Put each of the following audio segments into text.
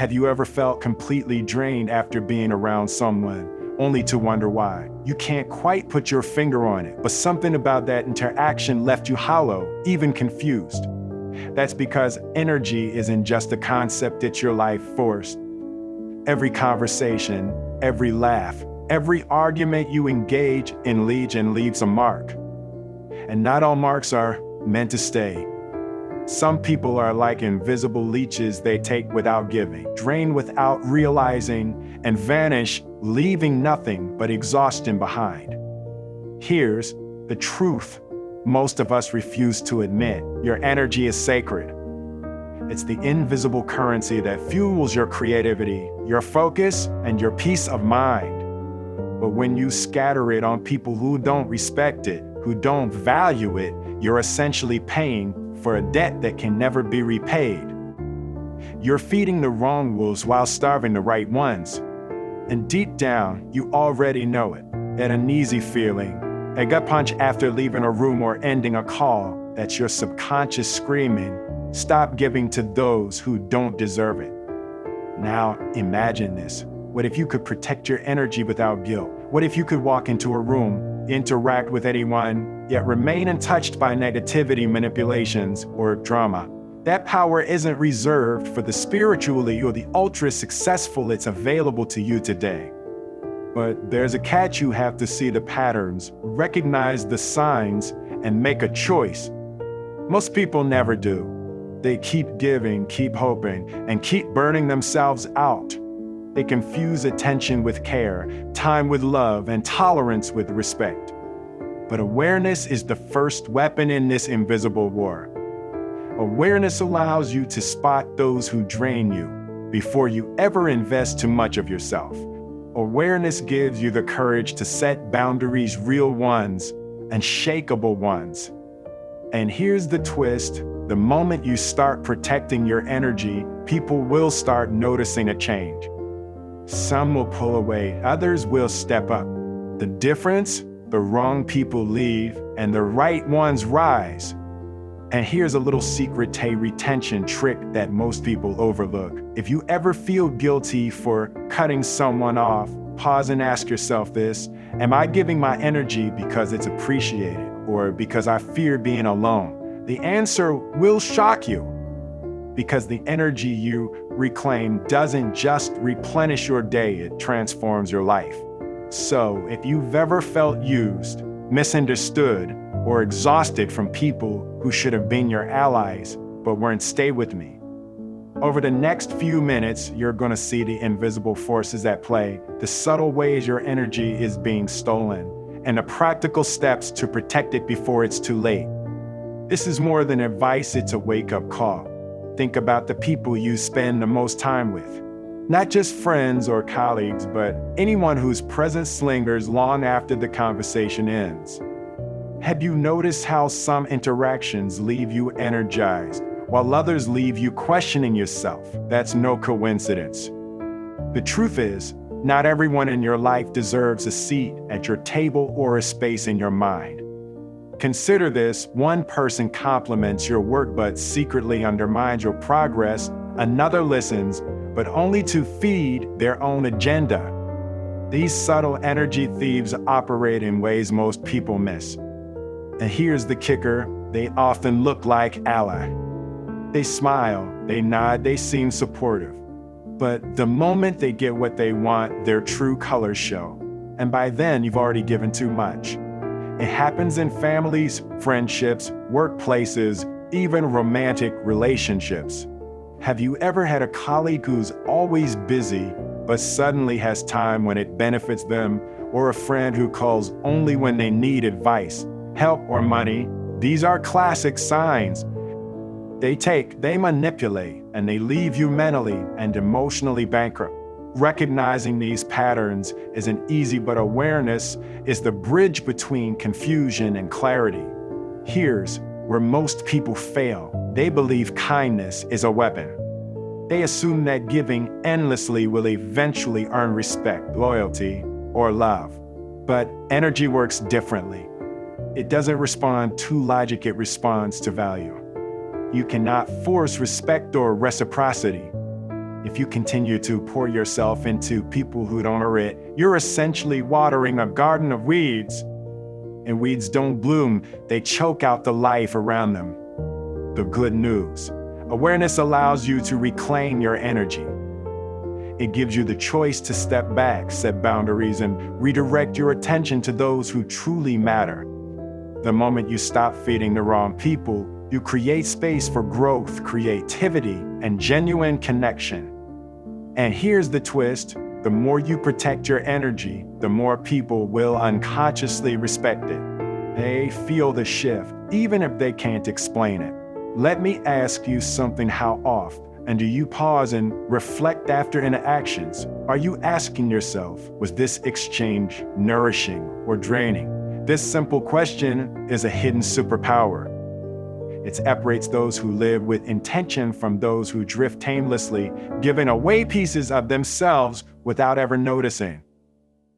Have you ever felt completely drained after being around someone, only to wonder why? You can't quite put your finger on it, but something about that interaction left you hollow, even confused. That's because energy isn't just a concept, it's your life force. Every conversation, every laugh, every argument you engage in leaves a mark. And not all marks are meant to stay. Some people are like invisible leeches they take without giving, drain without realizing, and vanish, leaving nothing but exhaustion behind. Here's the truth most of us refuse to admit: your energy is sacred. It's the invisible currency that fuels your creativity, your focus, and your peace of mind. But when you scatter it on people who don't respect it, who don't value it, you're essentially paying for a debt that can never be repaid. You're feeding the wrong wolves while starving the right ones. And deep down, you already know it. That uneasy feeling, a gut punch after leaving a room or ending a call, that's your subconscious screaming, stop giving to those who don't deserve it. Now imagine this. What if you could protect your energy without guilt? What if you could walk into a room, interact with anyone, yet remain untouched by negativity, manipulations, or drama? That power isn't reserved for the spiritually or the ultra-successful. It's available to you today. But there's a catch: you have to see the patterns, recognize the signs, and make a choice. Most people never do. They keep giving, keep hoping, and keep burning themselves out. They confuse attention with care, time with love, and tolerance with respect. But awareness is the first weapon in this invisible war. Awareness allows you to spot those who drain you before you ever invest too much of yourself. Awareness gives you the courage to set boundaries, real ones, unshakable ones. And here's the twist: the moment you start protecting your energy, people will start noticing a change. Some will pull away, others will step up. The difference? The wrong people leave and the right ones rise. And here's a little secret retention trick that most people overlook. If you ever feel guilty for cutting someone off, pause and ask yourself this: am I giving my energy because it's appreciated, or because I fear being alone? The answer will shock you. Because the energy you reclaim doesn't just replenish your day, it transforms your life. So if you've ever felt used, misunderstood, or exhausted from people who should have been your allies but weren't, stay with me. Over the next few minutes, you're going to see the invisible forces at play, the subtle ways your energy is being stolen, and the practical steps to protect it before it's too late. This is more than advice, it's a wake-up call. Think about the people you spend the most time with. Not just friends or colleagues, but anyone whose presence lingers long after the conversation ends. Have you noticed how some interactions leave you energized, while others leave you questioning yourself? That's no coincidence. The truth is, not everyone in your life deserves a seat at your table or a space in your mind. Consider this: one person compliments your work but secretly undermines your progress. Another listens, but only to feed their own agenda. These subtle energy thieves operate in ways most people miss. And here's the kicker: they often look like ally. They smile, they nod, they seem supportive. But the moment they get what they want, their true colors show. And by then, you've already given too much. It happens in families, friendships, workplaces, even romantic relationships. Have you ever had a colleague who's always busy, but suddenly has time when it benefits them, or a friend who calls only when they need advice, help, or money? These are classic signs. They take, they manipulate, and they leave you mentally and emotionally bankrupt. Recognizing these patterns isn't easy, but awareness is the bridge between confusion and clarity. Here's where most people fail. They believe kindness is a weapon. They assume that giving endlessly will eventually earn respect, loyalty, or love. But energy works differently. It doesn't respond to logic, it responds to value. You cannot force respect or reciprocity. If you continue to pour yourself into people who don't are it, you're essentially watering a garden of weeds. And weeds don't bloom, they choke out the life around them. The good news: awareness allows you to reclaim your energy. It gives you the choice to step back, set boundaries, and redirect your attention to those who truly matter. The moment you stop feeding the wrong people, you create space for growth, creativity, and genuine connection. And here's the twist: the more you protect your energy, the more people will unconsciously respect it. They feel the shift, even if they can't explain it. Let me ask you something: how often, and do you pause and reflect after interactions? Are you asking yourself, was this exchange nourishing or draining? This simple question is a hidden superpower. It separates those who live with intention from those who drift aimlessly, giving away pieces of themselves without ever noticing.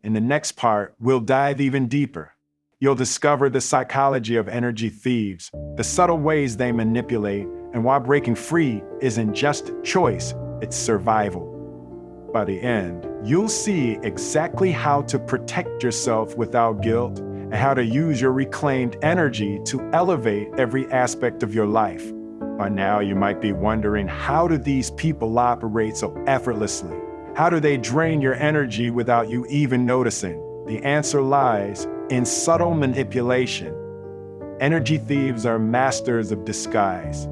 In the next part, we'll dive even deeper. You'll discover the psychology of energy thieves, the subtle ways they manipulate, and why breaking free isn't just choice, it's survival. By the end, you'll see exactly how to protect yourself without guilt, and how to use your reclaimed energy to elevate every aspect of your life. By now, you might be wondering, how do these people operate so effortlessly? How do they drain your energy without you even noticing? The answer lies in subtle manipulation. Energy thieves are masters of disguise.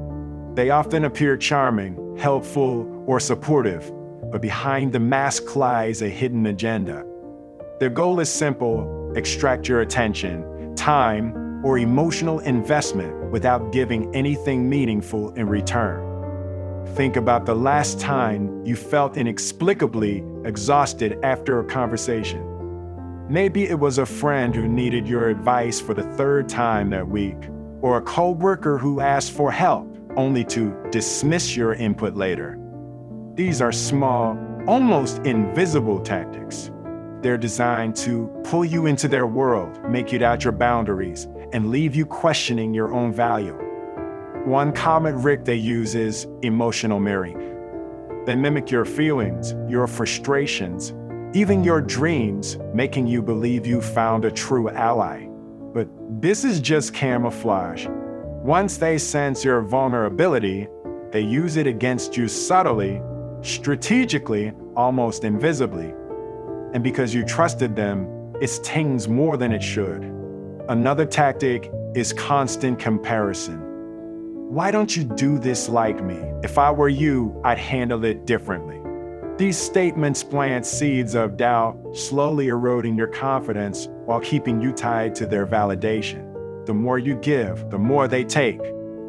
They often appear charming, helpful, or supportive, but behind the mask lies a hidden agenda. Their goal is simple: extract your attention, time, or emotional investment without giving anything meaningful in return. Think about the last time you felt inexplicably exhausted after a conversation. Maybe it was a friend who needed your advice for the third time that week, or a coworker who asked for help only to dismiss your input later. These are small, almost invisible tactics. They're designed to pull you into their world, make you doubt your boundaries, and leave you questioning your own value. One common trick they use is emotional mirroring. They mimic your feelings, your frustrations, even your dreams, making you believe you found a true ally. But this is just camouflage. Once they sense your vulnerability, they use it against you subtly, strategically, almost invisibly. And because you trusted them, it stings more than it should. Another tactic is constant comparison. Why don't you do this like me? If I were you, I'd handle it differently. These statements plant seeds of doubt, slowly eroding your confidence while keeping you tied to their validation. The more you give, the more they take.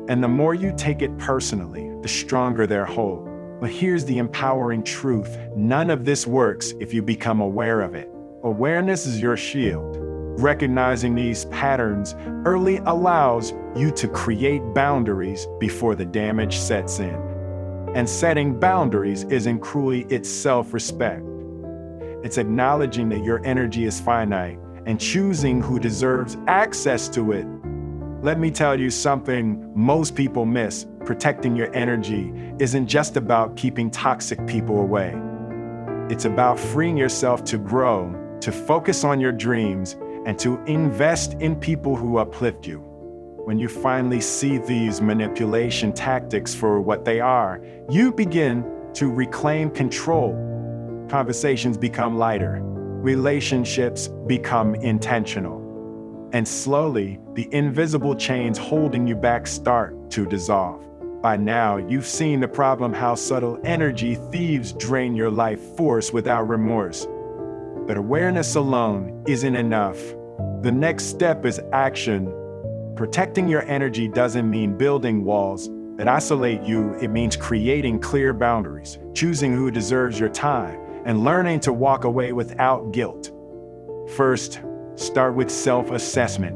And the more you take it personally, the stronger their hold. But here's the empowering truth: none of this works if you become aware of it. Awareness is your shield. Recognizing these patterns early allows you to create boundaries before the damage sets in. And setting boundaries isn't cruelty, it's self-respect. It's acknowledging that your energy is finite and choosing who deserves access to it. Let me tell you something most people miss. Protecting your energy isn't just about keeping toxic people away. It's about freeing yourself to grow, to focus on your dreams, and to invest in people who uplift you. When you finally see these manipulation tactics for what they are, you begin to reclaim control. Conversations become lighter. Relationships become intentional. And slowly, the invisible chains holding you back start to dissolve. By now, you've seen the problem: how subtle energy thieves drain your life force without remorse. But awareness alone isn't enough. The next step is action. Protecting your energy doesn't mean building walls that isolate you. It means creating clear boundaries, choosing who deserves your time, and learning to walk away without guilt. First, start with self-assessment.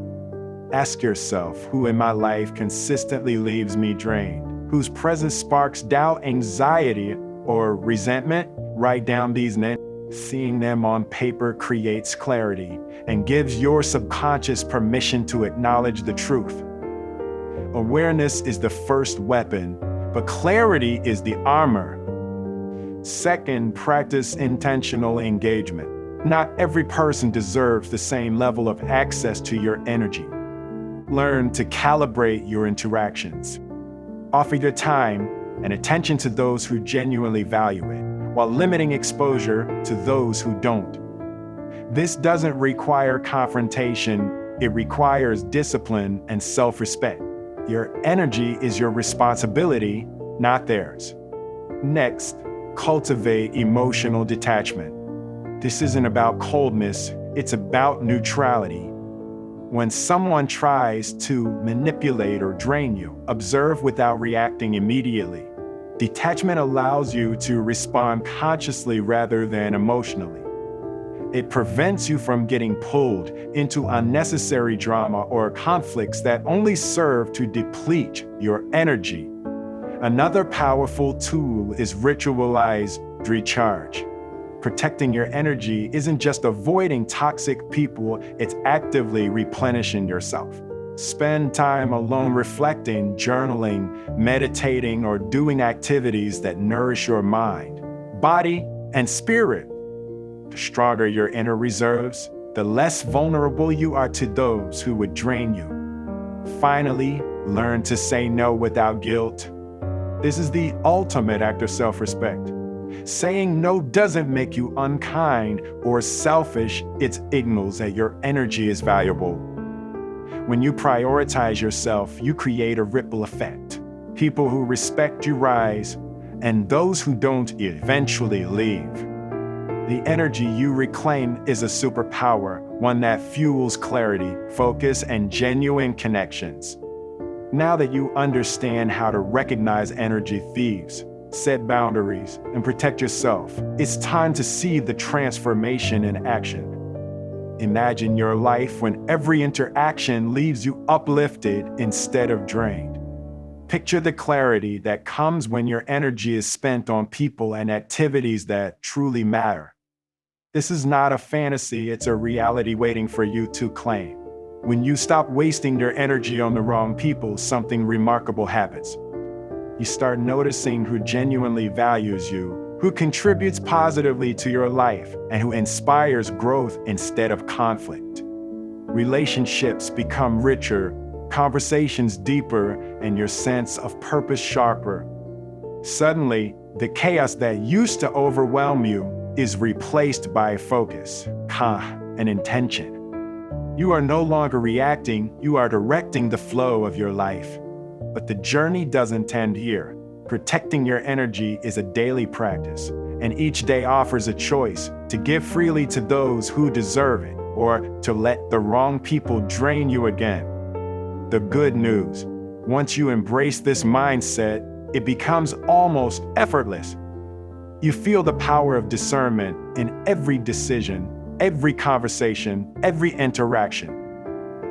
Ask yourself, who in my life consistently leaves me drained? Whose presence sparks doubt, anxiety, or resentment? Write down these names. Seeing them on paper creates clarity and gives your subconscious permission to acknowledge the truth. Awareness is the first weapon, but clarity is the armor. Second, practice intentional engagement. Not every person deserves the same level of access to your energy. Learn to calibrate your interactions. Offer your time and attention to those who genuinely value it, while limiting exposure to those who don't. This doesn't require confrontation, it requires discipline and self-respect. Your energy is your responsibility, not theirs. Next, cultivate emotional detachment. This isn't about coldness, it's about neutrality. When someone tries to manipulate or drain you, observe without reacting immediately. Detachment allows you to respond consciously rather than emotionally. It prevents you from getting pulled into unnecessary drama or conflicts that only serve to deplete your energy. Another powerful tool is ritualized recharge. Protecting your energy isn't just avoiding toxic people, it's actively replenishing yourself. Spend time alone reflecting, journaling, meditating, or doing activities that nourish your mind, body, and spirit. The stronger your inner reserves, the less vulnerable you are to those who would drain you. Finally, learn to say no without guilt. This is the ultimate act of self-respect. Saying no doesn't make you unkind or selfish, it signals that your energy is valuable. When you prioritize yourself, you create a ripple effect. People who respect you rise, and those who don't eventually leave. The energy you reclaim is a superpower, one that fuels clarity, focus, and genuine connections. Now that you understand how to recognize energy thieves, set boundaries, and protect yourself, it's time to see the transformation in action. Imagine your life when every interaction leaves you uplifted instead of drained. Picture the clarity that comes when your energy is spent on people and activities that truly matter. This is not a fantasy, it's a reality waiting for you to claim. When you stop wasting your energy on the wrong people, something remarkable happens. You start noticing who genuinely values you, who contributes positively to your life, and who inspires growth instead of conflict. Relationships become richer, conversations deeper, and your sense of purpose sharper. Suddenly, the chaos that used to overwhelm you is replaced by focus, and intention. You are no longer reacting, you are directing the flow of your life. But the journey doesn't end here. Protecting your energy is a daily practice, and each day offers a choice to give freely to those who deserve it, or to let the wrong people drain you again. The good news, once you embrace this mindset, it becomes almost effortless. You feel the power of discernment in every decision, every conversation, every interaction.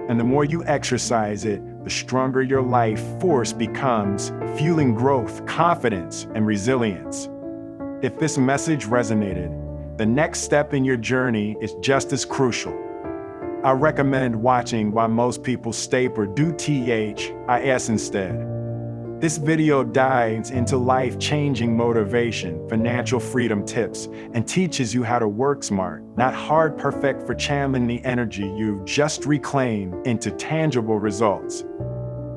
And the more you exercise it, the stronger your life force becomes, fueling growth, confidence, and resilience. If this message resonated, the next step in your journey is just as crucial. I recommend watching Why Most People Stay or Do THIS instead. This video dives into life-changing motivation, financial freedom tips, and teaches you how to work smart, not hard, perfect for channeling the energy you've just reclaimed into tangible results.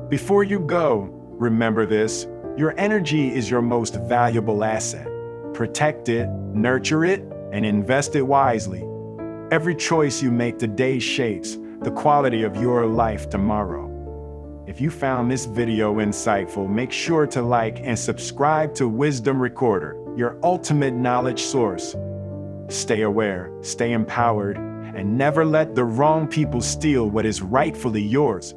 Before you go, remember this: your energy is your most valuable asset. Protect it, nurture it, and invest it wisely. Every choice you make today shapes the quality of your life tomorrow. If you found this video insightful, make sure to like and subscribe to Wisdom Recorder, your ultimate knowledge source. Stay aware, stay empowered, and never let the wrong people steal what is rightfully yours.